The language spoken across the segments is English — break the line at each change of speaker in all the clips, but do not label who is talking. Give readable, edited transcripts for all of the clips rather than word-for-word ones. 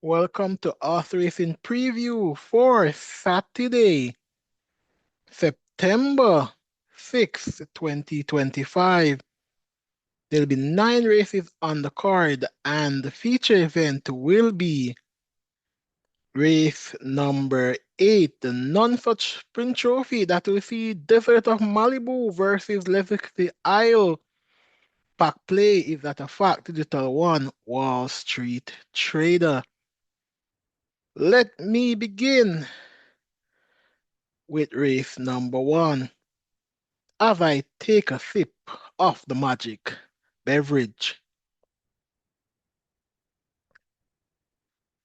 Welcome to Horse Racing Preview for Saturday, September 6th, 2025. There'll be 9 races on the card, and the feature event will be race number 8, the non-such sprint trophy that will see Desert of Malibu versus Legacy Isle. Pack play is that a fact digital one, Wall Street Trader. Let me begin with race number 1 as I take a sip of the magic beverage.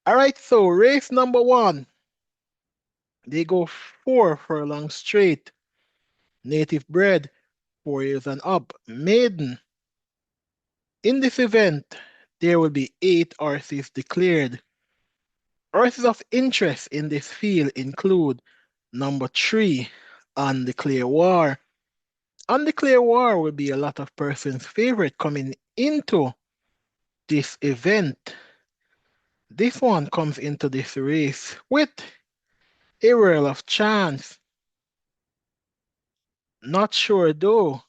All right, so race number 1, they go 4 furlongs straight, native bred, 4 years and up, maiden. In this event, there will be 8 horses declared. Horses of interest in this field include number 3, Undeclared War. Undeclared War will be a lot of persons' favorite coming into this event. This one comes into this race with a whirl of chance. Not sure though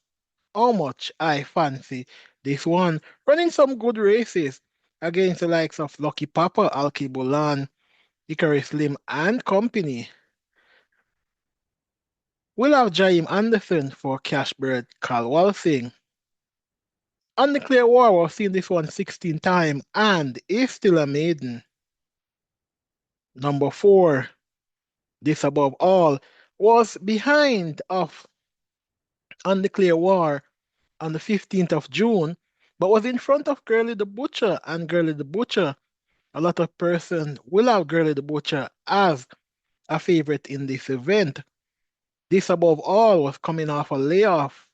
how much I fancy this one. Running some good races against the likes of Lucky Papa, Alki Bulan, Icarus Slim, and company. We'll have Jaim Anderson for Cashbird Calwalsing. Undeclared War, we've seen this one 16 times and is still a maiden. Number 4, This Above All, was behind of Undeclared War on the 15th of June, but was in front of Girly the Butcher, and Girly the Butcher, a lot of persons will have Girly the Butcher as a favorite in this event. This Above All was coming off a layoff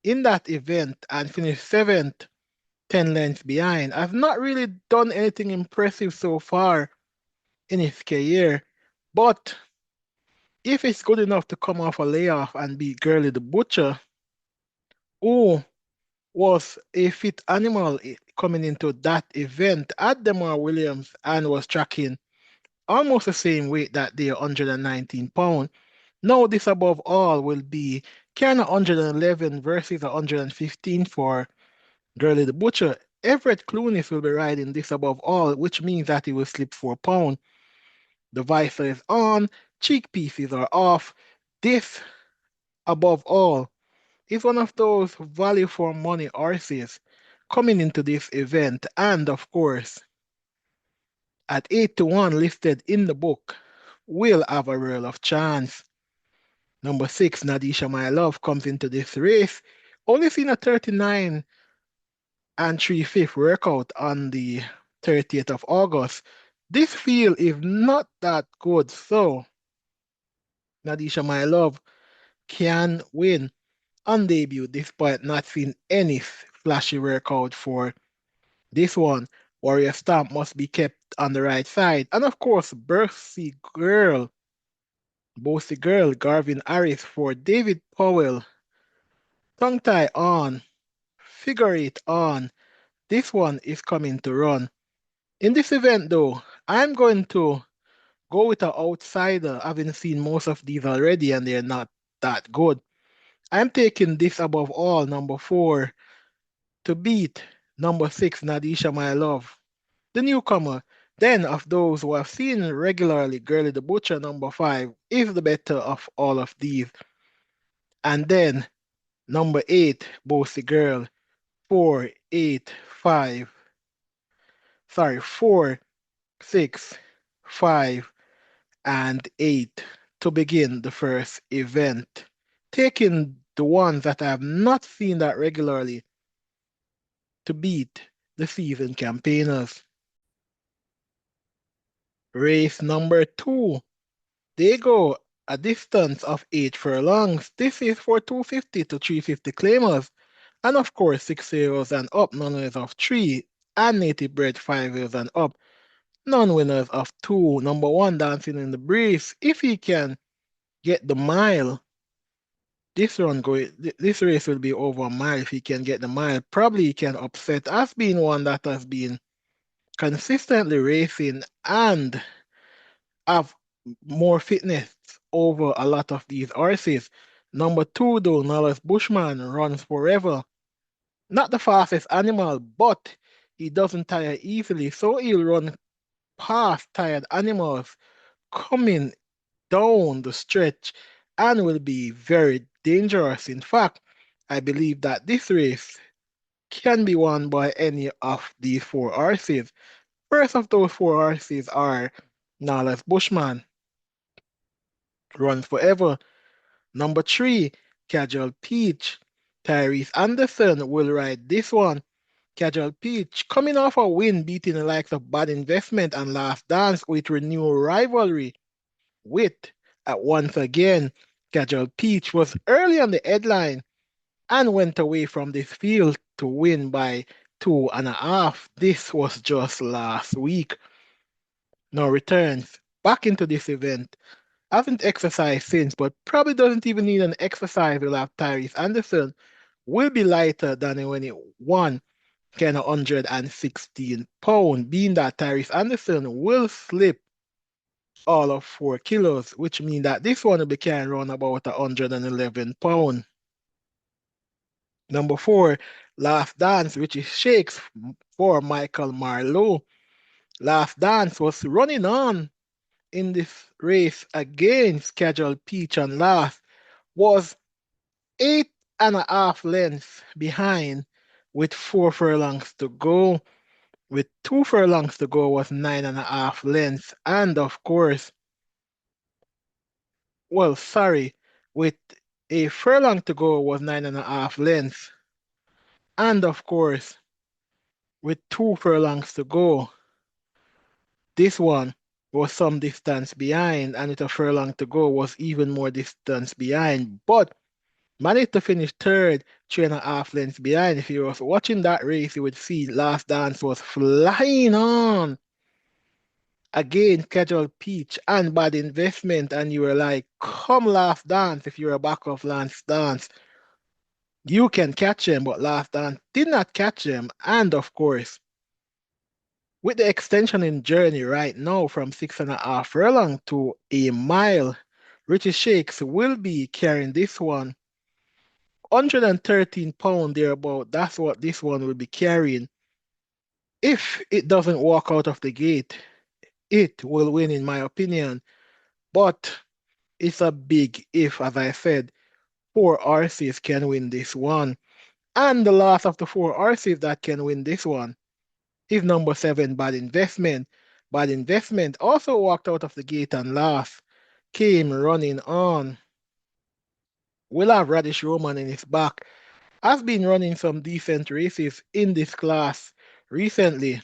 in that event and finished 7th, 10 lengths behind. I've not really done anything impressive so far in his career, but if it's good enough to come off a layoff and beat Girly the Butcher, who was a fit animal coming into that event at Demar Williams and was tracking almost the same weight that day, 119 pounds. Now this above all will be kind of 111 versus 115 for Girly the Butcher. Everett Clunis will be riding this above all, which means that he will slip 4 pounds. The visor is on, cheek pieces are off. This above all is one of those value for money horses coming into this event, and of course, at 8 to 1 listed in the book, will have a real of chance. Number 6, Nadisha My Love, comes into this race, only seen a 39 and 3/5 workout on the 30th of August. This field is not that good, so Nadisha My Love can win on debut despite not seeing any flashy workout for this one. Warrior Stamp must be kept on the right side. And of course, Bossy Girl, Garvin Harris for David Powell. Tongue tie on, figure eight on. This one is coming to run. In this event though, I'm going to go with an outsider, having seen most of these already and they're not that good. I'm taking this above all, number 4, to beat number 6, Nadisha My Love, the newcomer. Then of those who have seen regularly, Girly the Butcher, number 5, is the better of all of these. And then number 8, Bossy Girl, 4, 8, 5, 4, 6, 5, and 8 to begin the first event. Taking the ones that I have not seen that regularly to beat the season campaigners. Race number 2. They go a distance of 8 furlongs. This is for 250 to 350 claimers. And of course, 6 years and up, non-winners of 3, and native bred 5 years and up, non-winners of 2. Number 1, Dancing in the Breeze. If he can get the mile, this race will be over a mile if he can get the mile. Probably he can upset, as being one that has been consistently racing and have more fitness over a lot of these horses. Number two, though, Nolles Bushman runs forever. Not the fastest animal, but he doesn't tire easily, so he'll run past tired animals coming down the stretch and will be very dangerous. In fact, I believe that this race can be won by any of these four horses. First of those four horses are Nolles Bushman, runs forever. Number three, Casual Peach. Tyrese Anderson will ride this one. Casual Peach coming off a win beating the likes of Bad Investment and Last Dance with renewed rivalry with once again Casual Peach was early on the headline and went away from this field to win by 2.5. This was just last week. Now returns back into this event. Hasn't exercised since, but probably doesn't even need an exercise. Will have Tyrese Anderson. Will be lighter than when it won, kind of 116 pound, being that Tyrese Anderson will slip all of 4 kilos, which means that this one will be carrying around about 111 pound. Number four, Last Dance, which is Shakes for Michael Marlowe. Last Dance was running on in this race against Scheduled Peach and Last, was 8.5 lengths behind with 4 furlongs to go. With 2 furlongs to go was 9.5 lengths. And of course, well, sorry, with a furlong to go was 9.5 lengths. And of course, with 2 furlongs to go, this one was some distance behind, and with a furlong to go was even more distance behind. But managed to finish third, 3.5 lengths behind. If you was watching that race, you would see Last Dance was flying on again, Scheduled Peach and Bad Investment, and you were like, come Last Dance, if you're a back of Last Dance, you can catch him, but Last Dance did not catch him. And of course, with the extension in journey right now from 6.5 furlong to a mile, Richie Shakes will be carrying this one 113 pound thereabout. That's what this one will be carrying. If it doesn't walk out of the gate, it will win, in my opinion. But it's a big if, as I said. Four horses can win this one. And the last of the four horses that can win this one is number seven, Bad Investment. Bad Investment also walked out of the gate and last, came running on. Will have Radish Roman in his back. Has been running some decent races in this class recently.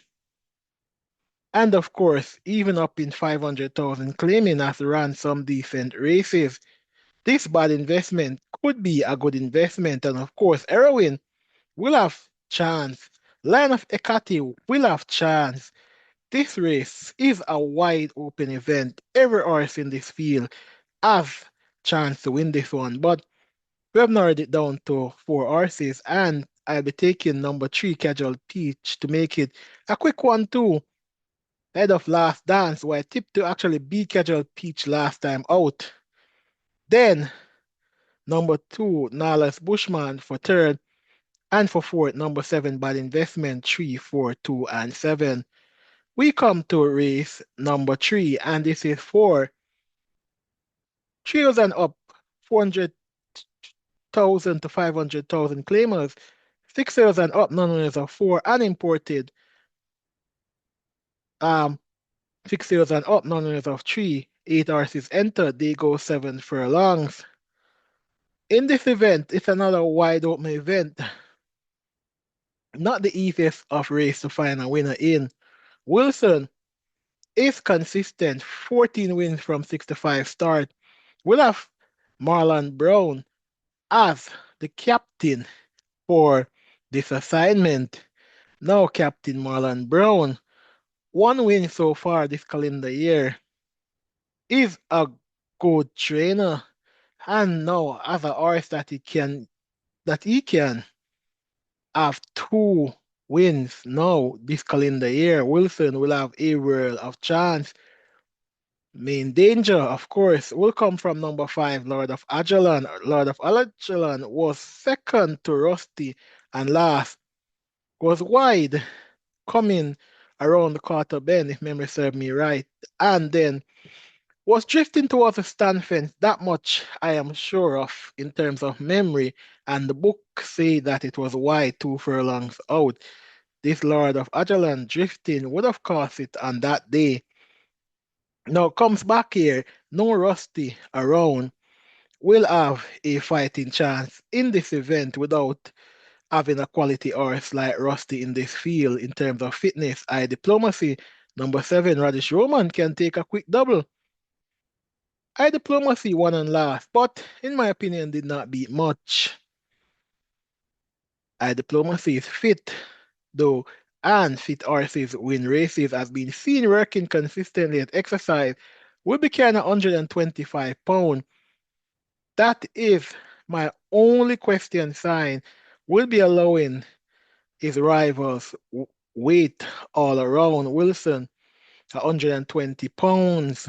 And of course, even up in 500,000, claiming has run some decent races. This Bad Investment could be a good investment. And of course, Erwin will have chance. Line of Ekati will have chance. This race is a wide open event. Every horse in this field has chance to win this one. But we have narrowed it down to four horses, and I'll be taking number three, Casual Peach, to make it a quick one too. Head of Last Dance, where I tipped to actually beat Casual Peach last time out. Then number two, Nala's Bushman for third. And for fourth, number seven, Bad Investment, 3, 4, 2, and 7. We come to race number three, and this is for trios and up, 400,000 to 500,000 claimers. 6 years and up, non-owners of four, unimported. 6 years and up, non-owners of three. 8 horses entered, they go 7 furlongs. In this event, it's another wide open event. Not the easiest of race to find a winner in. Wilson is consistent, 14 wins from 65 start. We'll have Marlon Brown as the captain for this assignment. Now, Captain Marlon Brown, 1 win so far this calendar year, is a good trainer, and now as a horse that he can have two. wins now this calendar year, Wilson will have a world of chance. Main danger, of course, will come from number five, Lord of Ajalon. Lord of Ajalon was second to Rusty and last was wide coming around the quarter bend, if memory serves me right, and then was drifting towards the stand fence. That much I am sure of in terms of memory, and the book say that it was wide 2 furlongs out. This Lord of Ajalon drifting would have cost it on that day. Now comes back here, no Rusty around, will have a fighting chance in this event without having a quality horse like Rusty in this field in terms of fitness, eye diplomacy. Number seven, Radish Roman can take a quick double. Eye diplomacy won and last, but in my opinion did not beat much. Eye diplomacy is fit, though, and fit horses win races has been seen working consistently at exercise will be carrying 125 pounds. That is my only question sign. Will be allowing his rivals weight all around. Wilson, 120 pounds.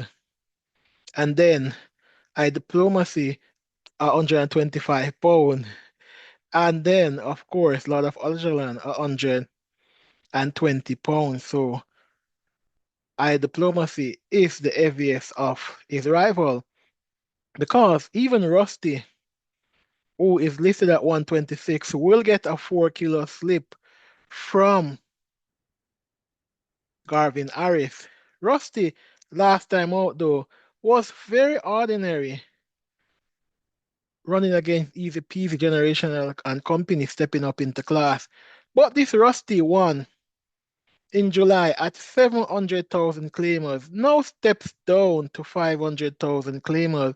And then I diplomacy, 125 pounds. And then, of course, Lord of Algerland, 120 pounds. So I diplomacy is the heaviest of his rival because even Rusty, who is listed at 126, will get a 4 kilo slip from Garvin Harris. Rusty, last time out though, was very ordinary, running against Easy Peasy Generational and Company stepping up into class. But this Rusty won in July at 700,000 claimers, now steps down to 500,000 claimers.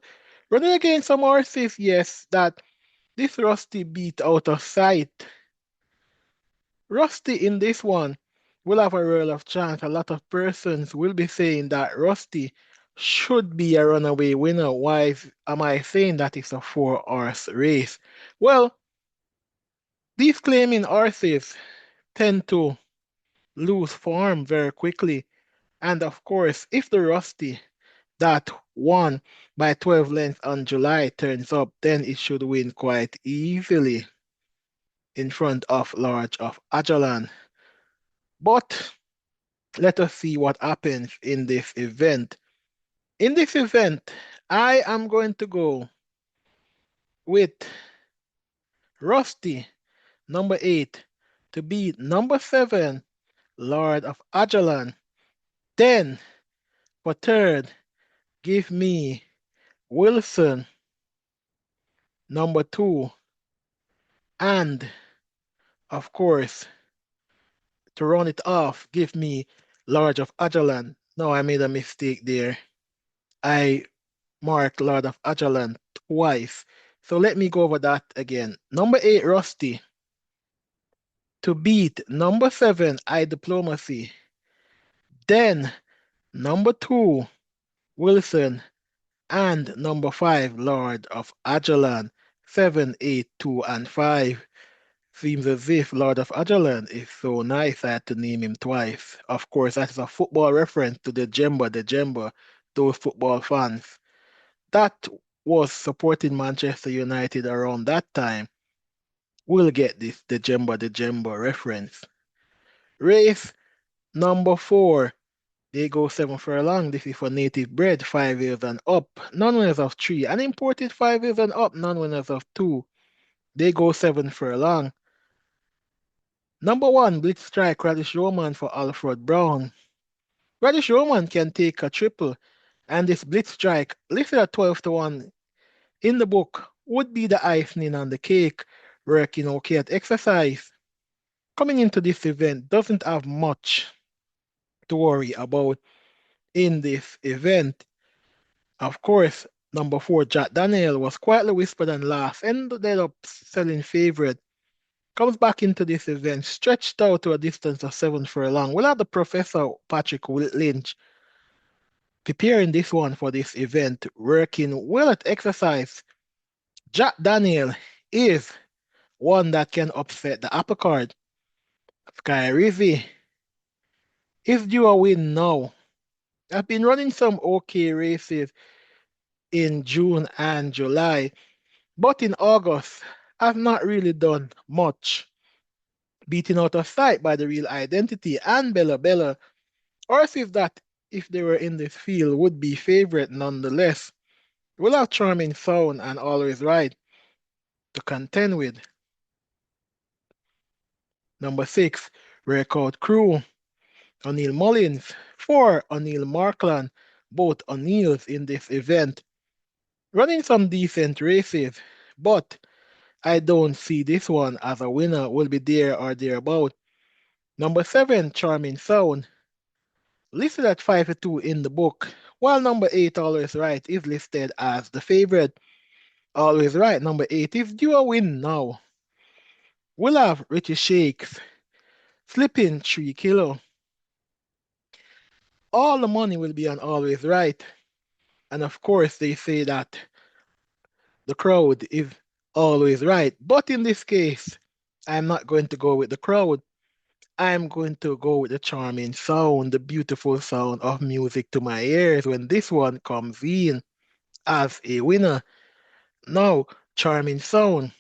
Running against some horses, yes, that this Rusty beat out of sight. Rusty in this one will have a roll of chance. A lot of persons will be saying that Rusty should be a runaway winner. Why am I saying that it's a 4 horse race? Well, these claiming horses tend to lose form very quickly. And of course, if the Rusty that won by 12 lengths on July turns up, then it should win quite easily in front of Large of Ajalan. But let us see what happens in this event. In this event, I am going to go with Rusty, number 8, to beat number 7, Lord of Ajalan. Then, for third, give me Wilson, number 2, and, of course, to run it off, give me Lord of Ajalan. No, I made a mistake there. I marked Lord of Ajalan twice. So let me go over that again. Number 8, Rusty, to beat number 7, I Diplomacy. Then number 2, Wilson, and number 5, Lord of Ajalan. 7, 8, 2, and 5. Seems as if Lord of Ajalan is so nice I had to name him twice. Of course, that is a football reference to the Jemba, those football fans. That was supporting Manchester United around that time will get this the Jemba reference. Race number 4. They go 7 furlong. This is for native bred, 5 years and up. Non-winners of 3. And imported 5 years and up, non-winners of 2. They go 7 furlong. Number 1, Blitz Strike, Radish Roman for Alfred Brown. Radish Roman can take a triple, and this Blitz Strike, listed at 12 to 1 in the book, would be the icing on the cake, working okay at exercise. Coming into this event doesn't have much to worry about in this event. Of course, number 4, Jack Daniel, was quietly whispered and last, ended up selling favorite. Comes back into this event, stretched out to a distance of 7 furlong. We'll have the Professor Patrick Lynch preparing this one for this event, working well at exercise. Jack Daniel is one that can upset the apple cart. Skyrizi, is due a win now. I've been running some okay races in June and July, but in August, I've not really done much. Beaten out of sight by the real identity and Bella Bella, horses that, if they were in this field, would be favorite nonetheless. Will have charming sound and always right to contend with. Number 6, Record Crew, O'Neill Mullins. 4, O'Neill Markland, both O'Neills in this event. Running some decent races, but I don't see this one as a winner will be there or thereabout. Number 7, Charming Sound, listed at 5-2 in the book, while number 8, Always Right, is listed as the favorite. Always Right, number 8, is due a win now. We'll have Richie Shakes, Slipping 3 kilo. All the money will be on Always Right. And of course, they say that the crowd is always right. But in this case, I'm not going to go with the crowd. I'm going to go with the charming sound, the beautiful sound of music to my ears when this one comes in as a winner. Now, charming sound,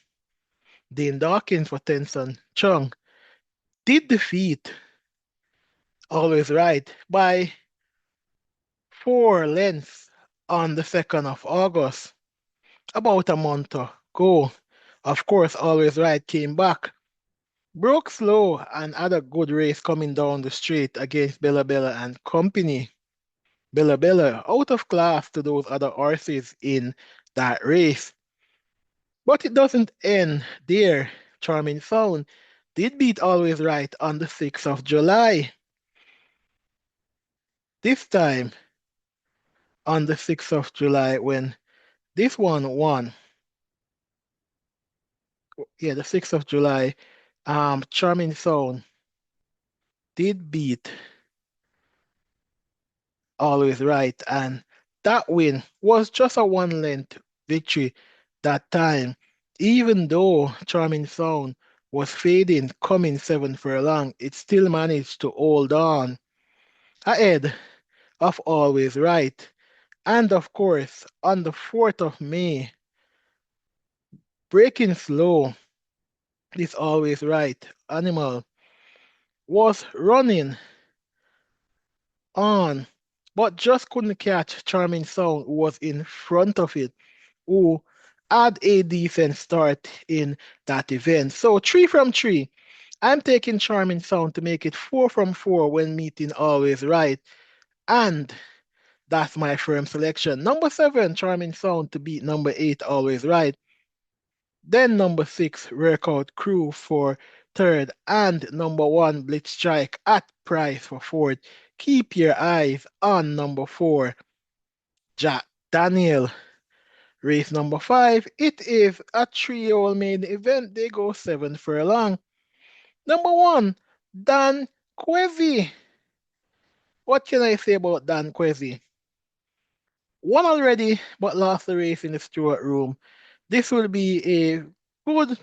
Dane Dawkins for Tenson Chung did defeat Always Right by 4 lengths on the 2nd of August, about a month ago. Of course, Always Right came back, broke slow, and had a good race coming down the straight against Bella Bella and company. Bella Bella out of class to those other horses in that race. But it doesn't end there. Charming Sound did beat Always Right on the 6th of July. This time on the 6th of July when this one won. Yeah, the 6th of July. Charming Sound did beat Always Right, and that win was just a 1 length victory that time. Even though Charming Sound was fading, coming 7 furlong, it still managed to hold on ahead of Always Right. And of course, on the 4th of May, breaking slow, this Always Right animal was running on, but just couldn't catch Charming Sound, who was in front of it, who had a decent start in that event. So 3 from 3. I'm taking Charming Sound to make it 4 from 4 when meeting Always Right. And that's my firm selection. Number 7, Charming Sound to beat number 8, Always Right. Then number 6, Workout Crew for third. And number 1, Blitz Strike at price for fourth. Keep your eyes on number 4, Jack Daniel. Race number 5, it is a 3-year-old maiden event. They go 7 furlong. Number 1, Dan Quezi. What can I say about Dan Quezi? Won already, but lost the race in the Stewart room. This will be a good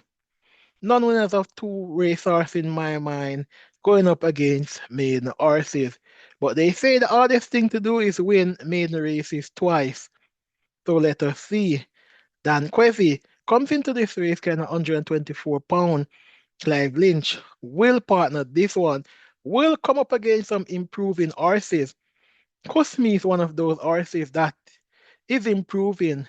non-winners of 2 racehorses in my mind going up against maiden horses. But they say the hardest thing to do is win maiden races twice. So let us see. Dan Quezi comes into this race carrying 124 pound. Clive Lynch will partner this one. Will come up against some improving horses. Cosme is one of those horses that is improving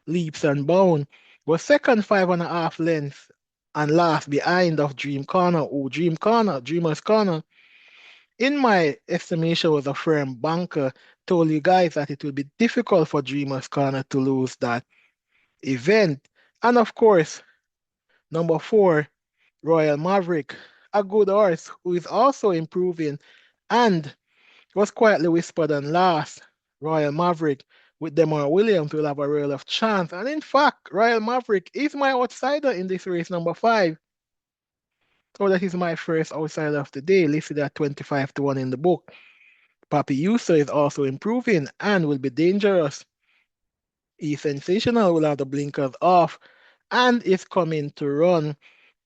leaps and bounds. Was second 5.5 lengths and last behind of Dream Corner, or Dream Corner, Dreamer's Corner. In my estimation, was a firm banker. Told you guys that it will be difficult for Dreamer's Corner to lose that event. And of course, number 4, Royal Maverick, a good horse who is also improving and was quietly whispered and last. Royal Maverick with Demar Williams will have a real of chance. And in fact, Royal Maverick is my outsider in this race, number 5. So that is my first outsider of the day, listed at 25-1 in the book. Papi User is also improving and will be dangerous. He's sensational, will have the blinkers off and is coming to run.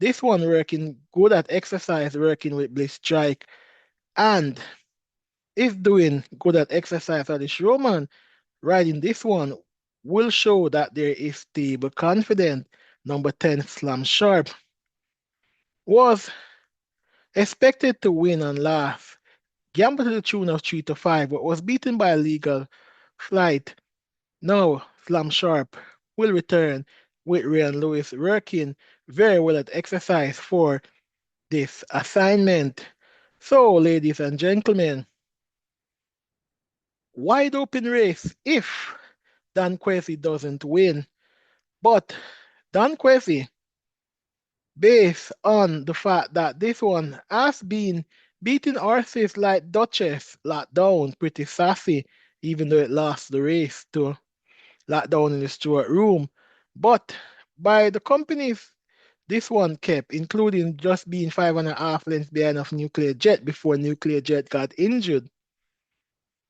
This one working good at exercise, working with Bliss Strike, and is doing good at exercise at the showman. Riding this one will show that there is stable confidence. Number 10, Slam Sharp, was expected to win and last. Gamble to the tune of 3 to 5, but was beaten by a legal flight. Now, Slam Sharp will return with Ryan Lewis working very well at exercise for this assignment. So, ladies and gentlemen, wide open race if Dan Quessy doesn't win. But Dan Quessy, based on the fact that this one has been beating horses like Duchess locked down pretty sassy, even though it lost the race to lockdown in the Stewart room. But by the companies this one kept, including just being 5.5 lengths behind of Nuclear Jet before Nuclear Jet got injured,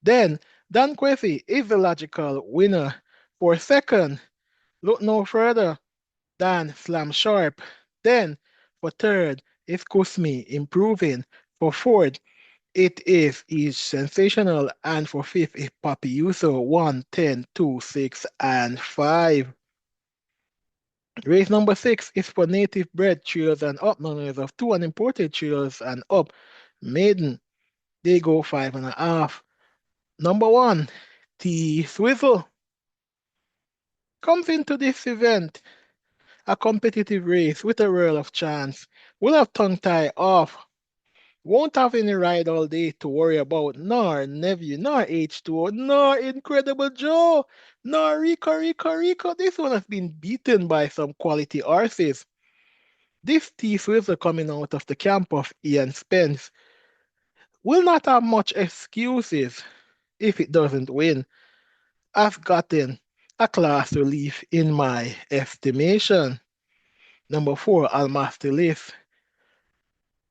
then Dan Quessy is the logical winner. For second, look no further than Slam Sharp. Then for third is Kusmi improving. For fourth, it is sensational. And for fifth is Papi Uso 1, 10, 2, 6, and 5. Race number 6 is for native bred trios and up, non of 2 and imported trios and up. Maiden, they go 5.5. Number 1, T Swizzle, comes into this event a competitive race with a whirl of chance. Will have tongue tie off. Won't have any ride all day to worry about, nor Nephew, nor H2O, nor Incredible Joe, nor Rico. This one has been beaten by some quality horses. This T Swizzle coming out of the camp of Ian Spence will not have much excuses if it doesn't win. I've gotten a class relief in my estimation. Number 4, Almaster List.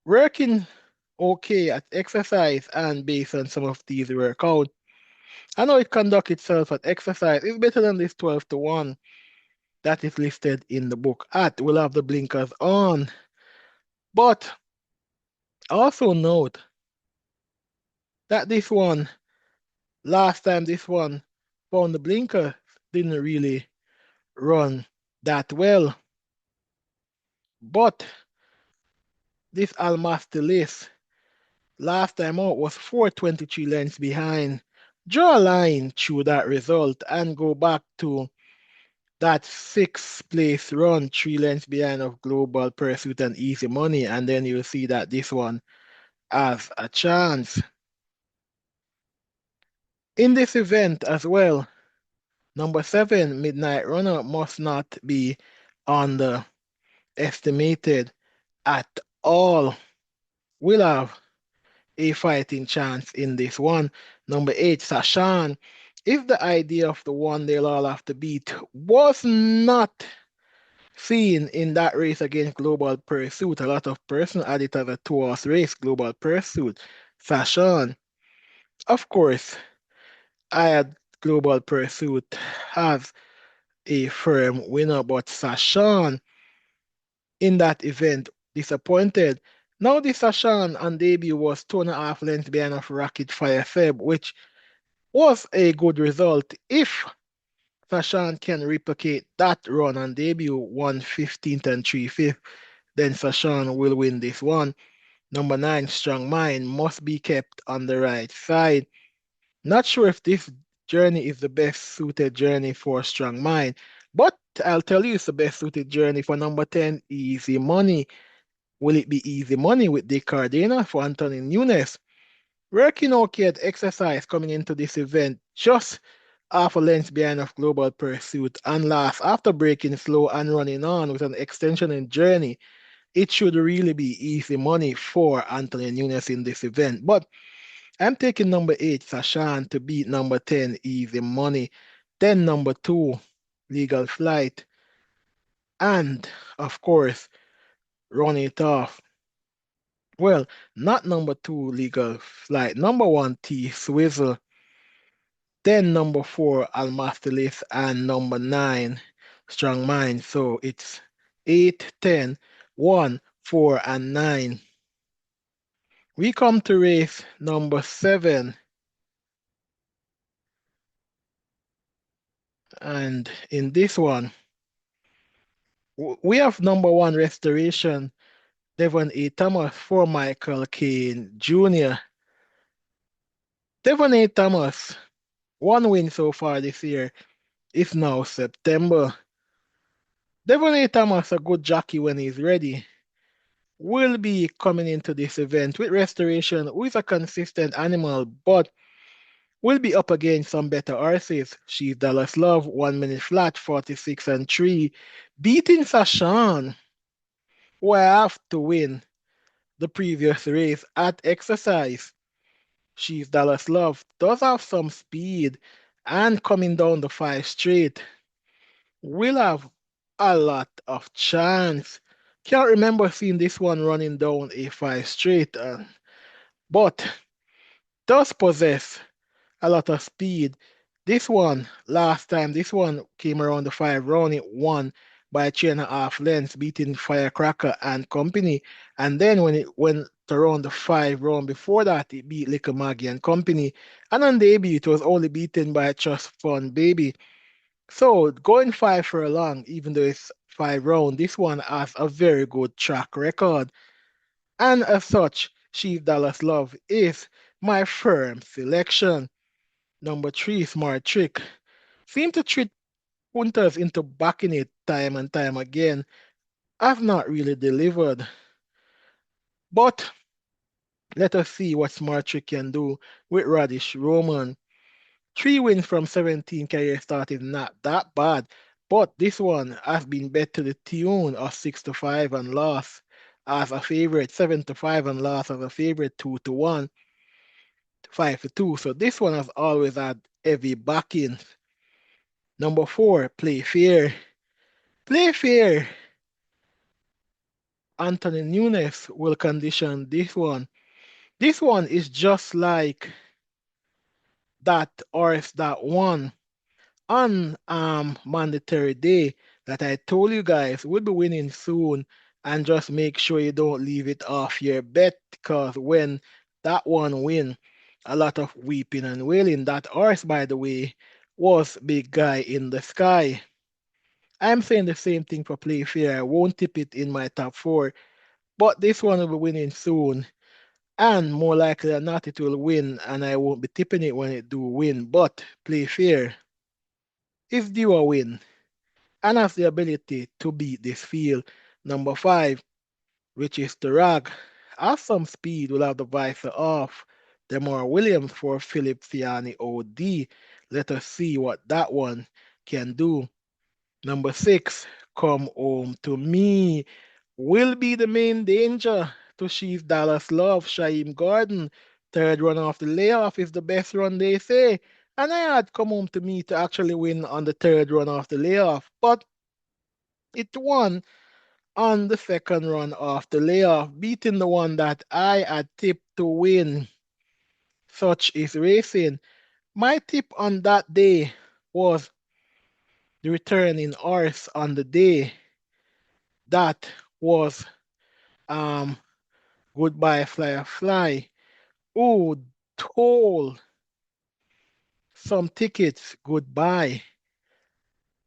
Working okay at exercise and based on some of these workouts. I know it conduct itself at exercise. It's better than this 12 to 1 that is listed in the book at. We'll have the blinkers on. But also note that this one, last time this one found the blinker, didn't really run that well. But this Almaster List last time out was 423 lengths behind. Draw a line through that result and go back to that sixth place run, 3 lengths behind of Global Pursuit and Easy Money, and then you'll see that this one has a chance. In this event as well, number 7, Midnight Runner, must not be underestimated at all. Will have a fighting chance in this one. Number 8, Sashan. If the idea of the one they'll all have to beat was not seen in that race against Global Pursuit, a lot of person had it as a 2-horse race, Global Pursuit. Sashan, of course, I had Global Pursuit have a firm winner, but Sashan in that event disappointed. Now this Sashan on debut was 2.5 lengths behind of Rocket Fire Feb, which was a good result. If Sashan can replicate that run on debut, 1/15 and 3/5, then Sashan will win this one. Number 9, Strong Mind, must be kept on the right side. Not sure if this journey is the best suited journey for Strong Mind, but I'll tell you it's the best suited journey for number 10, Easy Money. Will it be Easy Money with Dick Cardena for Anthony Nunes? Working okay at exercise coming into this event, just half a length behind of Global Pursuit, and last, after breaking slow and running on with an extension in journey, it should really be Easy Money for Anthony Nunes in this event. But I'm taking number 8, Sashan, to beat number 10, Easy Money. Then number 2, Legal Flight. And, of course, run it off. Well, not number 2, Legal Flight. Number 1, T Swizzle. Then number 4, Almastelis. And number 9, Strong Mind. So it's 8, 10, 1, 4, and 9. We come to race number 7, and in this one, we have number 1 restoration, Devon A. Thomas for Michael Kane Jr. Devon A. Thomas, one win so far this year. It's now September. Devon A. Thomas, a good jockey when he's ready, will be coming into this event with restoration, who is a consistent animal, but will be up against some better horses. She's Dallas Love, 1 minute flat, 46 and 3, beating Sashan, who I have to win the previous race at exercise. She's Dallas Love, does have some speed, and coming down the 5 straight, will have a lot of chance. Can't remember seeing this one running down a 5 straight, but does possess a lot of speed. This one, last time, this one came around the 5 round, it won by 3.5 lengths, beating Firecracker and Company. And then when it went around the 5 round before that, it beat Little Maggie and Company. And on debut, it was only beaten by Trust Fund Baby. So going 5 furlong, even though it's 5 round, this one has a very good track record. And as such, Chief Dallas Love is my firm selection. Number 3, Smart Trick. Seem to trick punters into backing it time and time again. I've not really delivered. But let us see what Smart Trick can do with Radish Roman. 3 wins from 17 career start is not that bad. But this one has been bet to the tune of 6-5 and lost as a favorite, 7-5 and lost as a favorite, 2-1, 5-2. So this one has always had heavy backing. Number 4, Play Fair. Play Fair. Anthony Nunes will condition this one. This one is just like that horse that won on mandatory day that I told you guys will be winning soon, and just make sure you don't leave it off your bet, because when that one win, a lot of weeping and wailing. That horse, by the way, was Big Guy in the Sky. I'm saying the same thing for Play Fair. I won't tip it in my top 4, but this one will be winning soon. And more likely than not, it will win, and I won't be tipping it when it do win. But Play Fair is due a win and has the ability to beat this field. Number 5, which is the Rag, has some speed, will have the visor off. Demar Williams for Philip Fiani OD. Let us see what that one can do. Number 6, Come Home to Me, will be the main danger to Chief Dallas Love. Shaim Gordon, third run off the layoff is the best run, they say. And I had Come Home to Me to actually win on the third run off the layoff, but it won on the second run off the layoff, beating the one that I had tipped to win. Such is racing. My tip on that day was the returning horse on the day. That was um Goodbye Flyer Fly, who told some tickets goodbye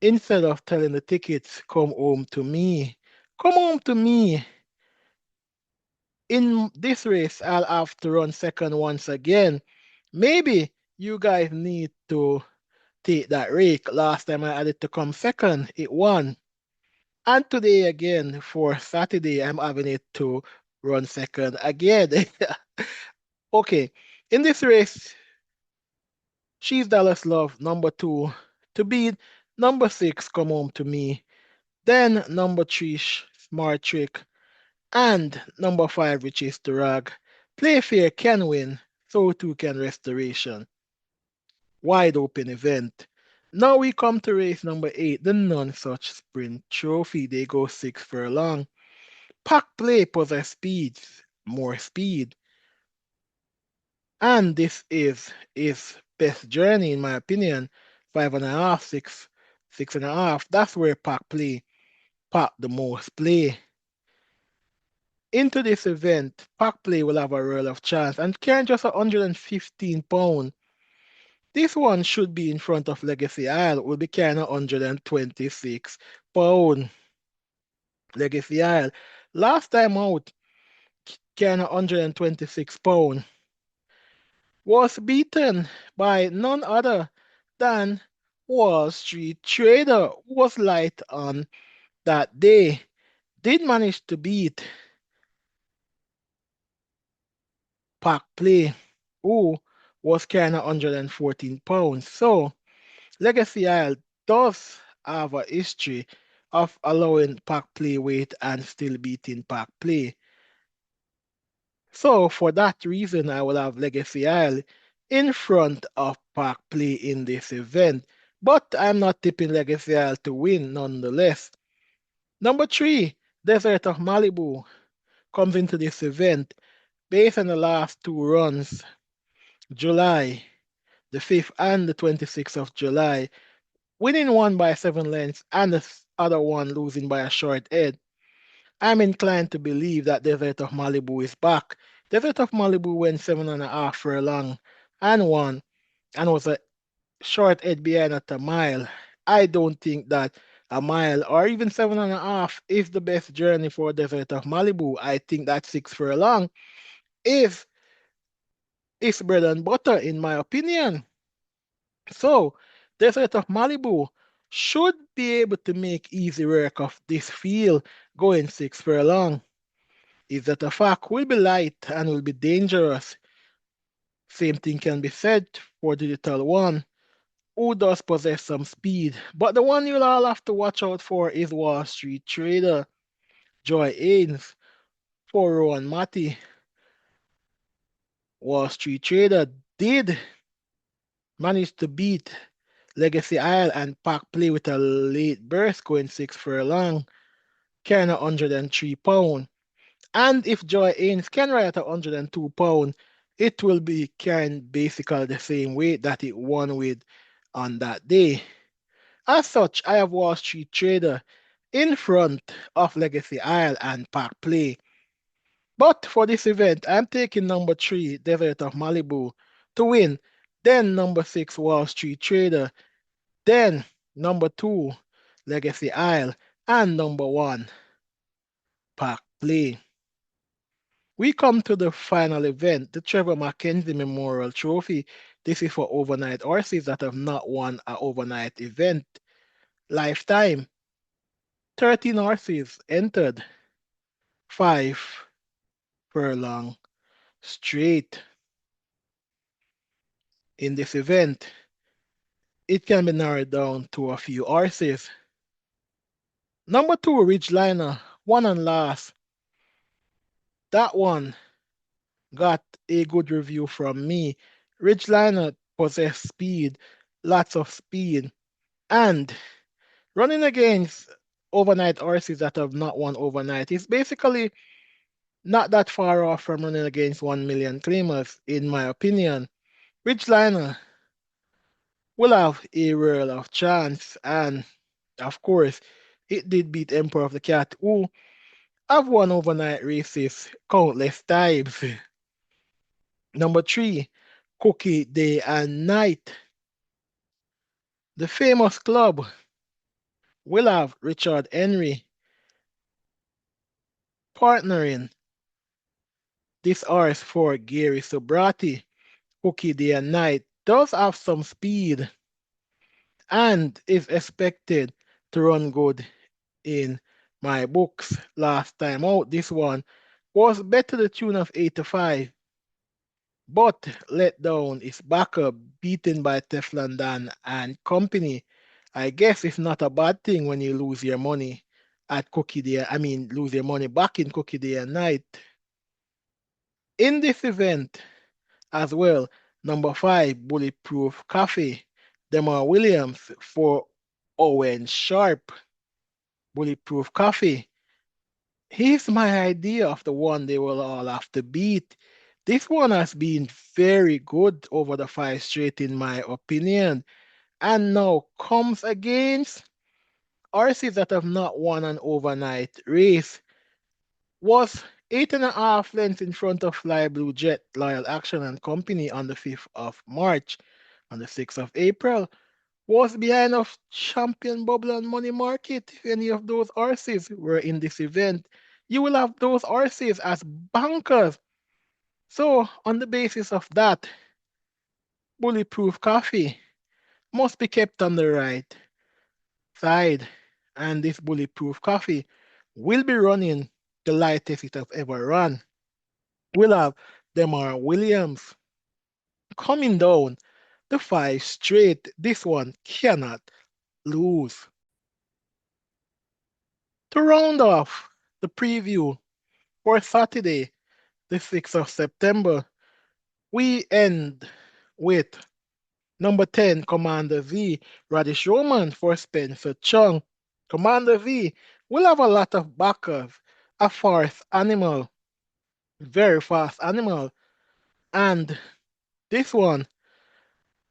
instead of telling the tickets come home to me. Come home to me. In this race, I'll have to run second once again. Maybe you guys need to take that rake. Last time I had it to come second, it won. And today again for Saturday, I'm having it to run second again. Okay, in this race, She's Dallas Love, number 2, to beat number 6, Come Home to Me. Then number 3, Smart Trick, and number 5, which is the Rag. Play Fair can win, so too can Restoration. Wide open event. Now we come to race number 8, the non-such sprint trophy. They go 6 furlong. Pack Play possess speeds, more speed. And this is his best journey, in my opinion. 5.5, 6, 6.5. That's where Pack Play, Pack the most play. Into this event, Pack Play will have a roll of chance and carrying just 115 pound. This one should be in front of Legacy Isle, will be carrying 126 pound. Legacy Isle. Last time out, carrying 126 pound, was beaten by none other than Wall Street Trader, who was light on that day. Did manage to beat Pack Play, who was carrying 114 pounds. So Legacy Isle does have a history of allowing Pack Play weight and still beating Pack Play. So for that reason, I will have Legacy Isle in front of Pack Play in this event. But I'm not tipping Legacy Isle to win nonetheless. Number three, Desert of Malibu comes into this event based on the last two runs, July the 5th and the 26th of July, winning one by 7 lengths and the other one losing by a short head. I'm inclined to believe that Desert of Malibu is back. Desert of Malibu went 7.5 furlong and won and was a short head behind at a mile. I don't think that a mile or even 7.5 is the best journey for Desert of Malibu. I think that 6 furlong is bread and butter in my opinion. So, Desert of Malibu should be able to make easy work of this field going 6 furlong. Is that a fact? Will be light and will be dangerous. Same thing can be said for Digital One, who does possess some speed. But the one you'll all have to watch out for is Wall Street Trader, Joy Ains, for Rowan Matty. Wall Street Trader did manage to beat Legacy Isle and Pack Play with a late burst going 6 furlong, carrying 103 pound. And if Joy Ains can ride at 102 pound, it will be carrying basically the same weight that it won with on that day. As such, I have Wall Street Trader in front of Legacy Isle and Pack Play. But for this event, I'm taking number three, Desert of Malibu, to win. Then number six, Wall Street Trader. Then number two, Legacy Isle. And number one, Pack Play. We come to the final event, the Trevor Mackenzie Memorial Trophy. This is for overnight horses that have not won an overnight event. Lifetime. 13 horses entered. 5 furlong straight in this event. It can be narrowed down to a few horses. Number two, Ridgeliner, one and last. That one got a good review from me. Ridgeliner possessed speed, lots of speed, and running against overnight horses that have not won overnight is basically not that far off from running against 1 million claimers, in my opinion. Ridgeliner will have a world of chance, and of course, it did beat Emperor of the Cat, who have won overnight races countless times. Number three, Cookie Day and Night. The famous club will have Richard Henry partnering this horse for Gary Sobrati. Cookie Day and Night does have some speed and is expected to run good in my books. Last time out, this one was bet to the tune of 85, but let down is backer beaten by Teflon Dan and company. I guess it's not a bad thing when you lose your money at Cookie Day. I mean, lose your money back in Cookie Day and Night. In this event as well, number five, Bulletproof Coffee, Demar Williams for Owen Sharp. Bulletproof Coffee. Here's my idea of the one they will all have to beat. This one has been very good over the five straight, in my opinion, and now comes against horses that have not won an overnight race. Was 8.5 lengths in front of Fly Blue Jet, Loyal Action and Company on the 5th of March. On the 6th of April, was behind of Champion Bubble and Money Market. If any of those horses were in this event, you will have those horses as bankers. So, on the basis of that, Bulletproof Coffee must be kept on the right side. And this Bulletproof Coffee will be running the lightest it have ever run. We'll have Demar Williams coming down the 5 straight. This one cannot lose. To round off the preview for Saturday, the 6th of September, we end with number 10, Commander V, Radish Roman for Spencer Chung. Commander V will have a lot of backers, a fast animal, very fast animal, and this one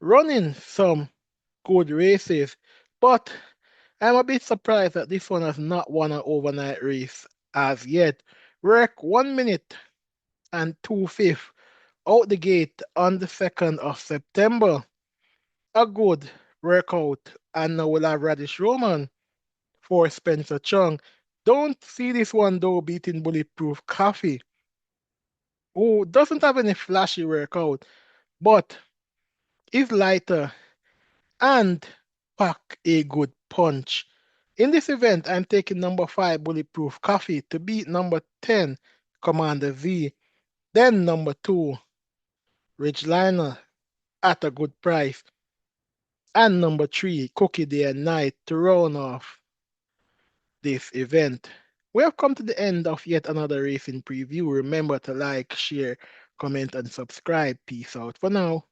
running some good races. But I'm a bit surprised that this one has not won an overnight race as yet. Wreck 1 minute and 2/5 out the gate on the 2nd of September. A good workout. And now we'll have Radish Roman for Spencer Chung. Don't see this one though beating Bulletproof Coffee, who doesn't have any flashy workout, but is lighter and pack a good punch. In this event, I'm taking number 5 Bulletproof Coffee to beat number 10 Commander V, then number 2 Ridgeliner at a good price, and number 3 Cookie Day and Night to round off this event. We have come to the end of yet another racing preview. Remember to like, share, comment, and subscribe. Peace out for now.